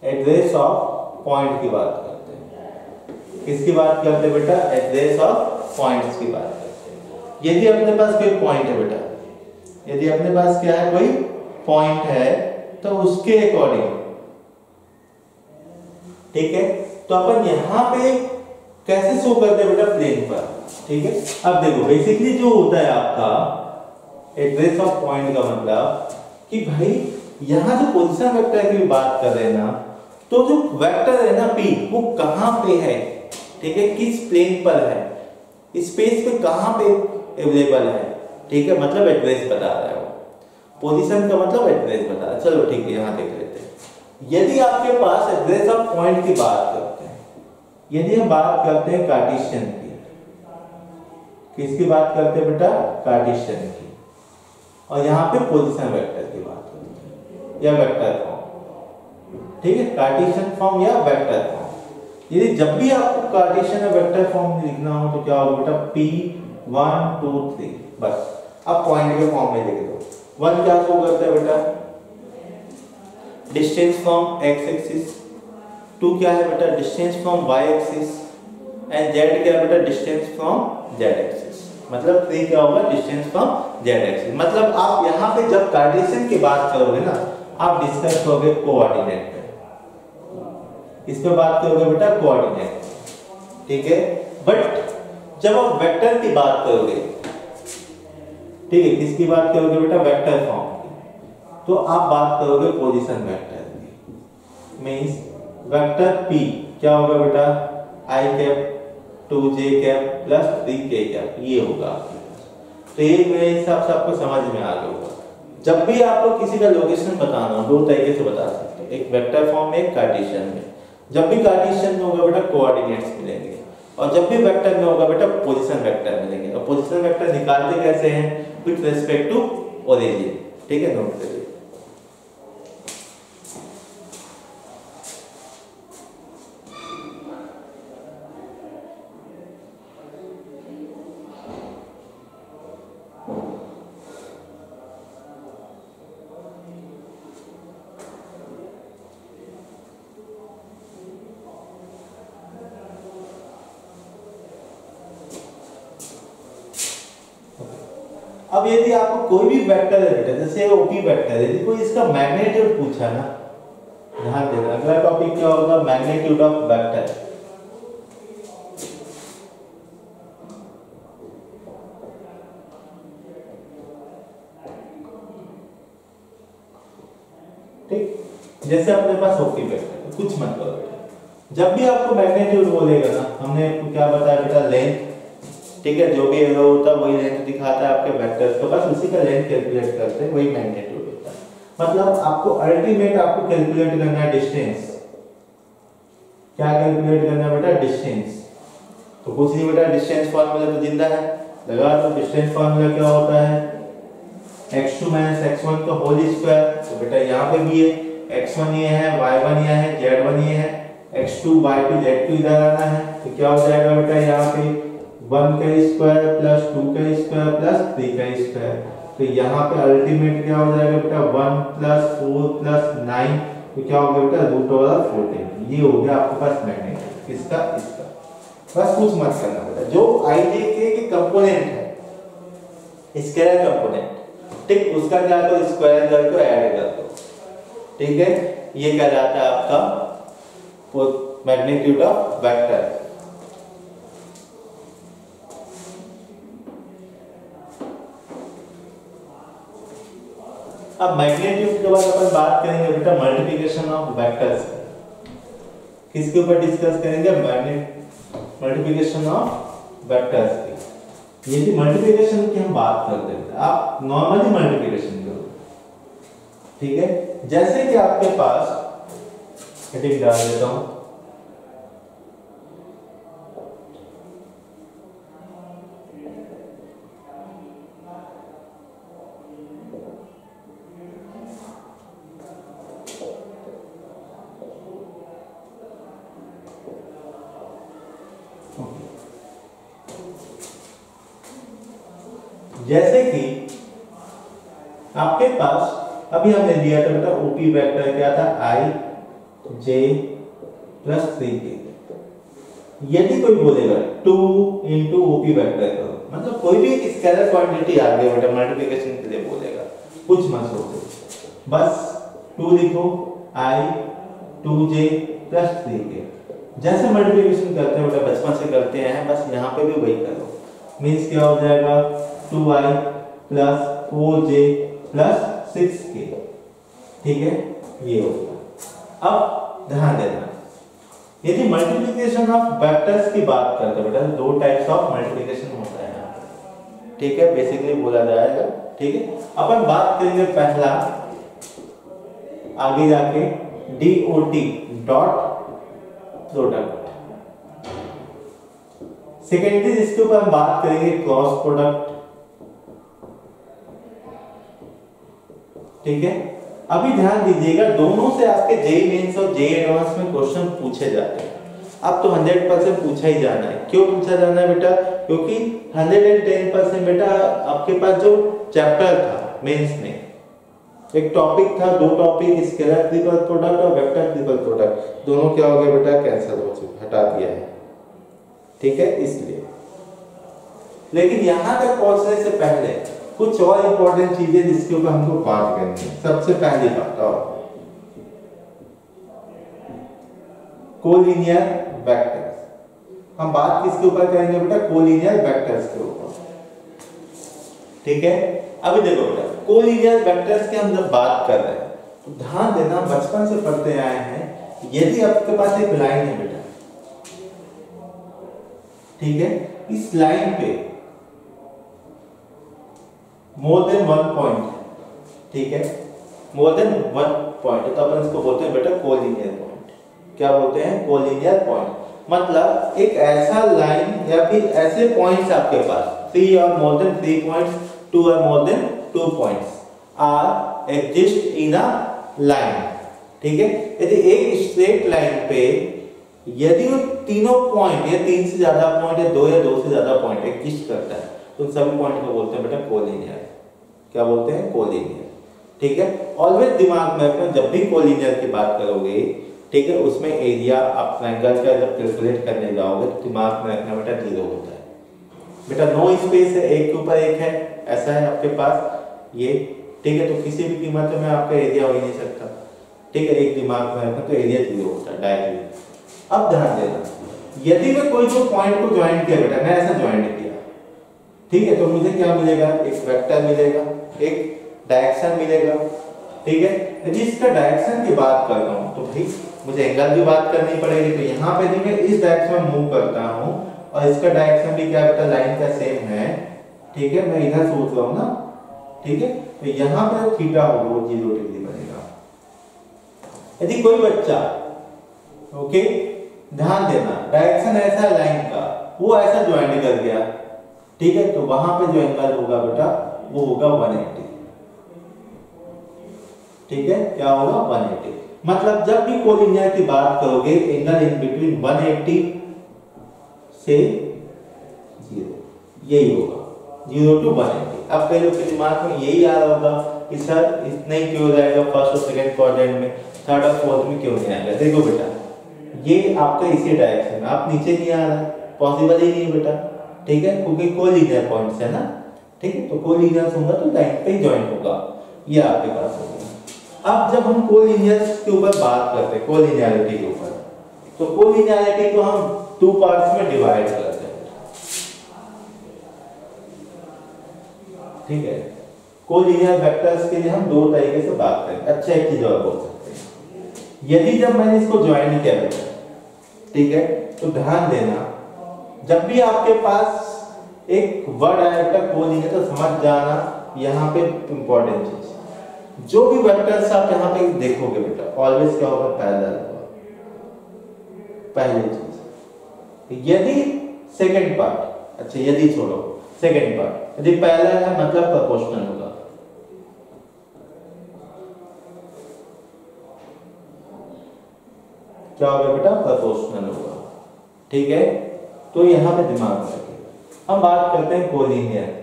एड्रेस ऑफ पॉइंट की बात करते हैं, किसकी बात करते हैं बेटा, एड्रेस ऑफ पॉइंट्स की बात करते हैं। यदि अपने पास कोई पॉइंट है बेटा, यदि अपने पास क्या है, कोई पॉइंट है, तो उसके अकॉर्डिंग, ठीक है, तो अपन यहाँ पे कैसे शो करते हैं बेटा, प्लेन पर, ठीक है। अब देखो बेसिकली जो होता है आपका एड्रेस ऑफ पॉइंट का मतलब कि भाई यहाँ जो पोजीशन वेक्टर की बात कर रहे हैं ना, तो जो वेक्टर है ना P, वो कहाँ पे है, ठीक है, किस प्लेन पर है, स्पेस पे कहाँ पे अवेलेबल है, ठीक है, मतलब एड्रेस बता रहा है वो। पोजीशन का मतलब एड्रेस बता रहा है। चलो ठीक है, यहाँ देख लेते हैं। यदि आपके पास एड्रेस ऑफ पॉइंट की बात करते हैं, यदि हम बात करते हैं कार्टेशियन की, किसकी बात करते हैं बेटा, कार्टेशियन की, और यहाँ पे पोजीशन वेक्टर की बात करते हैं या वेक्टर फॉर्म, ठीक है, कार्टेशियन फॉर्म या वेक्टर फॉर्म। यदि जब भी आपको कार्टेशियन या वेक्टर फॉर्म में लिखना हो तो क्या होगा बेटा, P 1 2 3, बस अब पॉइंट के फॉर्म में लिख दो। 1 क्या शो करता है बेटा, डिस्टेंस फ्रॉम x एक्सिस, 2 क्या है बेटा, distance from y axis, and z क्या है बेटा, डिस्टेंस फ्रॉम z एक्सिस, मतलब 3 क्या होगा, डिस्टेंस फ्रॉम z एक्सिस। मतलब आप यहाँ पे जब कार्टेशियन की बात करोगे ना, आप डिस्कस करोगे कोऑर्डिनेट पे, इस पे बात करोगे बेटा कोऑर्डिनेट, ठीक है। बट जब आप वेक्टर की बात करोगे, ठीक है, किसकी बात करोगे बेटा, वेक्टर फॉर्म की, तो आप बात करोगे पोजीशन वेक्टर की। मींस वेक्टर P क्या होगा बेटा, i cap 2j cap plus 3k cap, ये होगा। तो ये मेरे हिसाब से आपको समझ में आ गया होगा। जब भी आपको किसी का लोकेशन बताना हो, दो तरीके से बता सकते हैं, एक वेक्टर फॉर्म में, एक कार्टेशियन में। जब भी कार्टेशियन में होगा बेटा कोऑर्डिनेट्स मिलेंगे, और जब भी वेक्टर में होगा बेटा पोजीशन वेक्टर मिलेंगे। और पोजीशन वेक्टर निकालते कैसे हैं? With respect to origin. ठीक है, नोट करिए। अब यदि आपको कोई भी वेक्टर है बेटा, जैसे ओपी वेक्टर है, यदि कोई इसका मैग्नीट्यूड पूछा ना, ध्यान देना अगला टॉपिक क्या होगा? Magnitude of vector. ठीक, जैसे अपने पास ओपी वेक्टर, कुछ मत करो बेटा, जब भी आपको मैग्नीट्यूड बोलेगा ना, हमने आपको क्या बताया बेटा? लेंथ। ठीक है, जो भी एरो होता है वही लेंथ दिखाता है आपके वेक्टर्स को, बस उसी का लेंथ कैलकुलेट करते हैं, वही मैग्नीट्यूड होता है। मतलब आपको अल्टीमेट आपको कैलकुलेट करना है डिस्टेंस। क्या कैलकुलेट करना है बेटा? डिस्टेंस। तो कुछ नहीं बेटा, डिस्टेंस फार्मूला तो जिंदा है, लगा दो। डिस्टेंस फार्मूला क्या होता है? x2 - x1 का होल स्क्वायर। तो बेटा यहाँ पे भी है, x1 ये है, y1 ये है, z1 ये है, x2 y2 z2 इधर आना है। तो क्या हो जाएगा बेटा? यहाँ पे 1 का स्क्वायर प्लस 2 का स्क्वायर प्लस 3 का स्क्वायर। तो यहाँ पे अल्टीमेट क्या हो जाएगा बेटा? 1 + 4 + 9। तो क्या हो गया बेटा? √14। ये हो गया आपके पास मैग्नीट्यूड किसका? इसका। बस कुछ मत करना बेटा, जो ij के कंपोनेंट है, स्केलर कंपोनेंट, ठीक, उसका क्या करो? स्क्वायर कर दो, ऐड कर दो। ठीक है, ये क्या जाता है आपका मैग्नीट्यूड ऑफ वेक्टर। अब मैग्नीट्यूड के बाद अपन बात करेंगे बेटा मल्टीप्लिकेशन ऑफ वेक्टर्स। किसके ऊपर डिस्कस करेंगे? मल्टीप्लिकेशन ऑफ वेक्टर्स की। यदि मल्टीप्लिकेशन की हम बात करते हैं, आप नॉर्मली मल्टीप्लिकेशन करो। ठीक है, जैसे कि आपके पास हेडिंग डाल देता हूं, जैसे कि आपके पास अभी हमने लिया था बेटा ओपी वेक्टर क्या था? i j + 3k। यदि कोई बोलेगा 2 × ओपी वेक्टर करो, मतलब कोई भी स्केलर क्वांटिटी आ गई बेटा मल्टीप्लिकेशन के लिए बोलेगा, कुछ मत सोचो, बस 2 लिखो, i 2j + 3k। जैसे मल्टीप्लिकेशन करते हैं बेटा, बचपन से करते हैं, बस यहाँ पे भी वही करो। मीन्स क्या हो जाएगा? 2i + 4j + 6k। ठीक है, ये हो गया। अब ध्यान देना, यदि मल्टीप्लिकेशन ऑफ वेक्टर्स की बात करते हैं बेटा, दो टाइप्स ऑफ मल्टीप्लिकेशन होता है यहाँ पे। ठीक है, बेसिकली बोला जाएगा। ठीक है, अपन बात करेंगे पहला आगे जाके DOT डॉट प्रोडक्ट। सेकेंडली जिसके ऊपर हम बात करेंगे क्रॉस प्रोडक्ट। ठीक है, अभी ध्यान दीजिएगा, दोनों से आपके जेईई मेंस और जेईई एडवांस में क्वेश्चन पूछे जाते हैं। अब तो 100% पूछा ही जाना है। क्यों पूछा जाना है बेटा? क्योंकि 110% बेटा आपके पास जो चैप्टर था मेंस में, एक टॉपिक था, दो टॉपिक, स्केलर ट्रिपल प्रोडक्ट और वेक्टर ट्रिपल प्रोडक्ट, दोनों क्या हो गए बेटा? कैंसिल हो चुके, हटा दिया है। ठीक है, इसलिए। लेकिन यहां तक पहुंचने से पहले कुछ और इंपॉर्टेंट चीजें जिसके ऊपर हमको बात करनी है। सबसे पहली बात, और कोलिनियर वेक्टर्स। हम बात किसके ऊपर करेंगे बेटा? कोलिनियर वेक्टर्स के ऊपर। ठीक है, अभी देखो बेटा, कोलिनियर वेक्टर्स की हम जब बात कर रहे हैं तो ध्यान देना, बचपन से पढ़ते आए हैं, यदि आपके पास एक लाइन है बेटा, ठीक है, इस लाइन पे मोर देन 1 पॉइंट है, ठीक है, मोर देन 1 पॉइंट है, तो अपन इसको बोलते हैं बेटा कोलिनियर पॉइंट। क्या बोलते हैं, कोलिनियर पॉइंट। मतलब एक ऐसा लाइन या फिर ऐसे पॉइंट्स आपके पास 3 और मोर देन 3 पॉइंट्स, 2 और more than 2 points are exist in a line. ठीक है, यदि एक स्ट्रेट लाइन पे यदि वो तीनों पॉइंट या 3 से ज्यादा पॉइंट या 2 से ज्यादा पॉइंट एग्जिस्ट करता है तो उन सभी पॉइंट को बोलते हैं बेटा कोलिनियर। क्या बोलते हैं, कोलिनियर। ठीक है, ऑलवेज दिमाग में रखना जब भी कोलिनियर की बात करोगे, ठीक है, उसमें एरिया आप ट्रायंगल का जब कैलकुलेट करने जाओगे तो दिमाग में रखना बेटा 0 होता है। बेटा नो स्पेस है, एक के ऊपर एक है, ऐसा है आपके पास ये। ठीक है, तो किसी भी कीमत में आपका एरिया हो ही नहीं सकता। ठीक है, एक दिमाग में रखना तो एरिया 0 होता है डायरेक्टली। अब ध्यान देना, यदि मैं कोई जो पॉइंट को ज्वाइन किया बेटा, मैं ऐसा ज्वाइन किया, ठीक है, तो मुझे क्या मिलेगा, एक वेक्टर मिलेगा, एक डायरेक्शन मिलेगा। ठीक है, यदि इसका डायरेक्शन की बात कर रहा हूं तो भाई मुझे एंगल भी बात करनी पड़ेगी। तो यहाँ पे भी मैं इस डायरेक्शन में मूव करता हूँ और इसका डायरेक्शन भी क्या बेटा लाइन का सेम है। ठीक है, मैं इधर सोच रहा हूँ ना। ठीक है, तो यहाँ पे थीटा होगा वो 0 डिग्री बनेगा। यदि कोई बच्चा, ओके ध्यान देना, डायरेक्शन ऐसा है लाइन का, वो ऐसा ज्वाइन कर गया, ठीक है, तो वहां पे जो एंगल होगा बेटा वो होगा 180। ठीक है, क्या होगा 180। मतलब जब भी कोलिनियर की बात करोगे एंगल इन बिटवीन 180 से 0 यही होगा, 0 to 180। अब कई लोग के दिमाग में यही आ रहा होगा कि सर इतना ही क्यों जाएगा फर्स्ट और सेकंड क्वाड्रेंट में, थर्ड और फोर्थ में क्यों नहीं आएगा। देखो बेटा ये आपका इसी डायरेक्शन में, आप नीचे नहीं आ रहा, पॉसिबल ही नहीं है बेटा। ठीक है, क्योंकि कोलिनियर पॉइंट्स है ना। ठीक है, तो कोलिनियर होगा तो लाइन पे ही ज्वाइन होगा, ये आपके पास होगा। अब जब हम कोलिनियर के ऊपर बात करते हैं, कोलिनियरिटी के ऊपर, तो कोलिनियरिटी को हम 2 पार्ट्स में डिवाइड करते हैं। ठीक है, कोलिनियर वेक्टर्स के लिए हम 2 तरीके से बात करेंगे। अच्छा एक चीज और बोल सकते हैं, यदि जब मैंने इसको ज्वाइन किया बेटा, ठीक है, तो ध्यान देना जब भी आपके पास एक वर्ड आया बेटा कोलिनियर तो समझ जाना यहाँ पे इंपॉर्टेंट चीज, जो भी वेक्टर्स आप यहाँ पे देखोगे बेटा ऑलवेज क्या होगा, पैरेलल होगा, पहली चीज। यदि सेकंड पार्ट, अच्छा यदि छोड़ो सेकंड पार्ट, यदि पैरेलल है मतलब प्रोपोर्शनल होगा। क्या होगा बेटा, प्रोपोर्शनल होगा। ठीक है, तो यहाँ पे दिमाग में रखिए। हम बात करते हैं कोलिनियर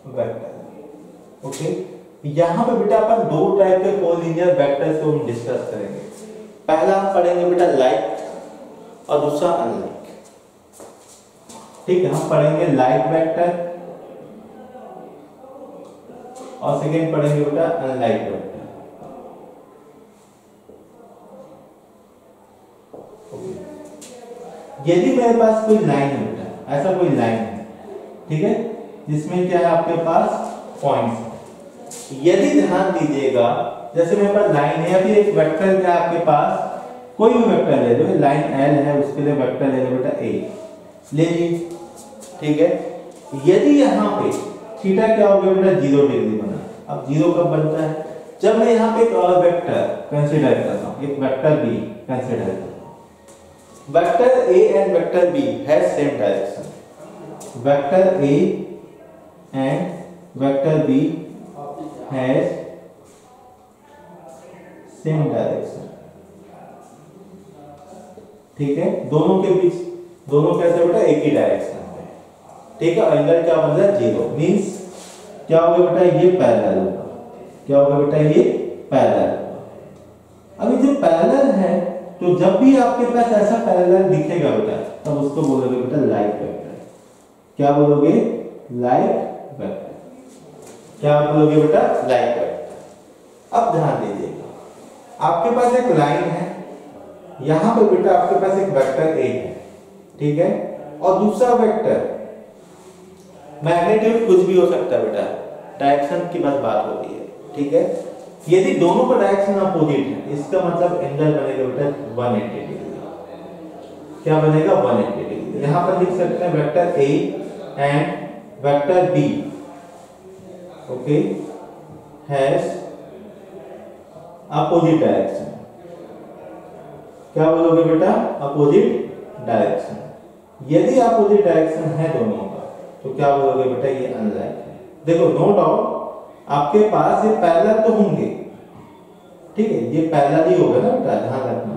वेक्टर। ओके, यहाँ पे बेटा अपन 2 टाइप के कोलिनियर वेक्टर्स को हम डिस्कस करेंगे। पहला हम पढ़ेंगे बेटा लाइक और दूसरा अनलाइक। ठीक है, हम पढ़ेंगे लाइक वेक्टर और सेकेंड पढ़ेंगे बेटा अनलाइक वेक्टर। यदि मेरे पास कोई लाइन है बेटा, ऐसा कोई लाइन है, ठीक है, जिसमें क्या है आपके पास पॉइंट्स है। यदि ध्यान दीजिएगा जैसे मेरे पास लाइन है या फिर एक वेक्टर क्या आपके पास, कोई भी वेक्टर ले लो, लाइन एल है उसके लिए वेक्टर ले लो बेटा ए ले लीजिए। ठीक है, यदि यहाँ पे थीटा क्या हो गया बेटा 0 डिग्री बना। अब 0 कब बनता है, जब मैं यहाँ पे एक और वेक्टर कंसीडर करता हूँ, एक वेक्टर बी कंसीडर करता हूँ। Vector A and vector B has same direction. Vector A and vector B has same direction. ठीक है, दोनों के बीच, दोनों कैसे बेटा एक ही डायरेक्शन में। ठीक है, एंगल क्या बन रहा है 0, मींस क्या होगा बेटा ये पैरेलल होगा। क्या होगा बेटा ये पैरेलल होगा। अभी जो पैरेलल है तो जब भी आपके पास ऐसा पैरेलल दिखेगा बेटा तब उसको बोलोगे बेटा लाइक वेक्टर। क्या बोलोगे, लाइक वेक्टर। क्या बोलोगे बेटा, लाइक वेक्टर। अब ध्यान दीजिएगा, आपके पास एक लाइन है, यहां पे बेटा आपके पास एक वेक्टर ए है, ठीक है, और दूसरा वेक्टर मैग्नीट्यूड कुछ भी हो सकता है बेटा, डायरेक्शन की बस बात होती है। ठीक है, यदि दोनों का डायरेक्शन अपोजिट है इसका मतलब एंगल बनेगा बेटा 180 डिग्री। क्या बनेगा 180 डिग्री। यहां पर लिख सकते हैं vector A and vector B okay has opposite direction. क्या बोलोगे बेटा? Opposite direction. यदि अपोजिट डायरेक्शन है दोनों का तो क्या बोलोगे बेटा? ये अनलाइक है। देखो नो डाउट आपके पास ये पैरेलल तो होंगे, ठीक है, ये पैरेलल ही होगा ना बेटा, ध्यान रखना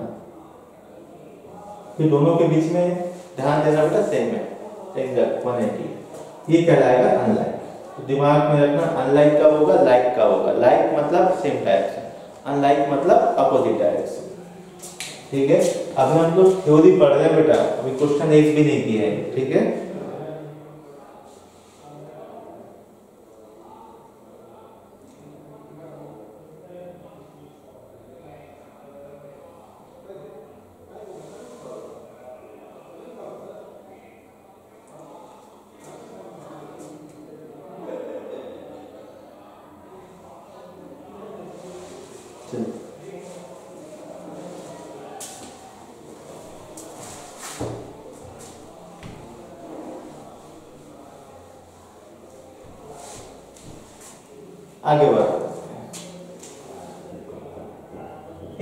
कि दोनों के बीच में ध्यान देना बेटा सेम है, एंगल 180, ये कहलाएगा अनलाइक। तो दिमाग में रखना अनलाइक कब होगा? लाइक का होगा। लाइक मतलब सेम डायरेक्शन, अनलाइक मतलब अपोजिट डायरेक्शन, ठीक है। अभी हम लोग थ्योरी पढ़ रहे हैं बेटा, अभी क्वेश्चन एक भी नहीं किए हैं, ठीक है। आगे बढ़ते हैं।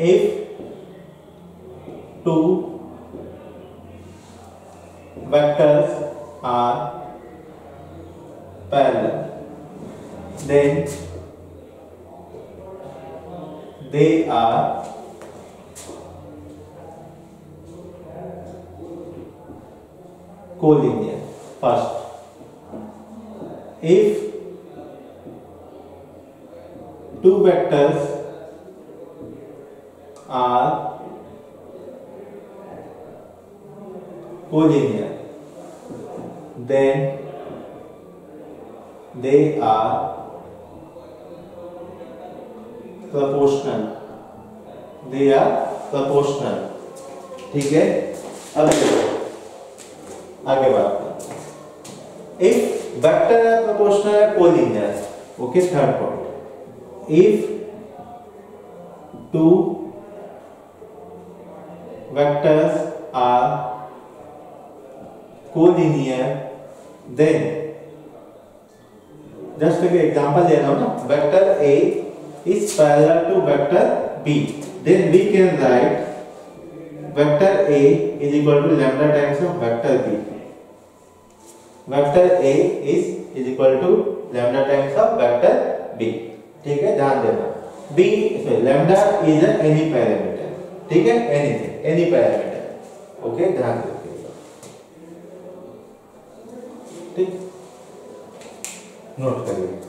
If two vectors are parallel, then they are collinear. First, if two vectors are collinear, then they are proportional. They are proportional, ठीक है। अब आगे बात करते हैं। If vector है proportional है collinear, okay. Third point, if two vectors are collinear, then just एक एग्जांपल दे रहा हूं ना, vector A is parallel to vector B, then we can write vector A is equal to lambda times of vector B. Vector A is equal to lambda times of vector B, ठीक है, ध्यान देना। B lambda is any parameter, ठीक है, anything, any parameter, okay, ध्यान रखिएगा, ठीक, note करिए।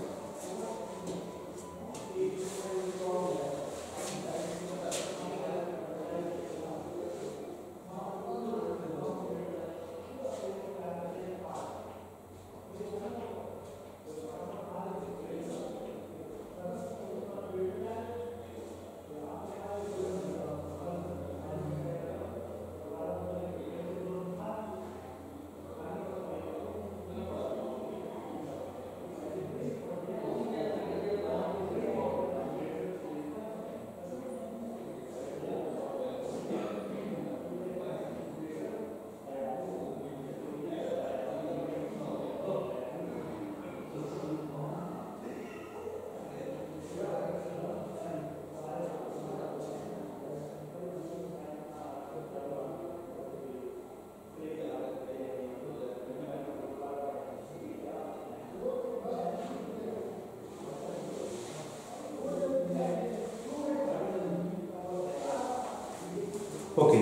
ओके,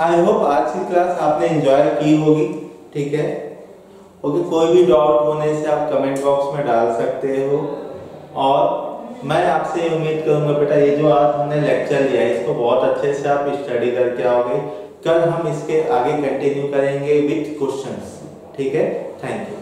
आई होप आज की क्लास आपने एंजॉय की होगी, ठीक है। ओके, कोई भी डाउट होने से आप कमेंट बॉक्स में डाल सकते हो, और मैं आपसे उम्मीद करूंगा बेटा ये जो आज हमने लेक्चर लिया है इसको बहुत अच्छे से आप स्टडी करके आओगे। कल हम इसके आगे कंटिन्यू करेंगे विथ क्वेश्चंस, ठीक है। Thank you.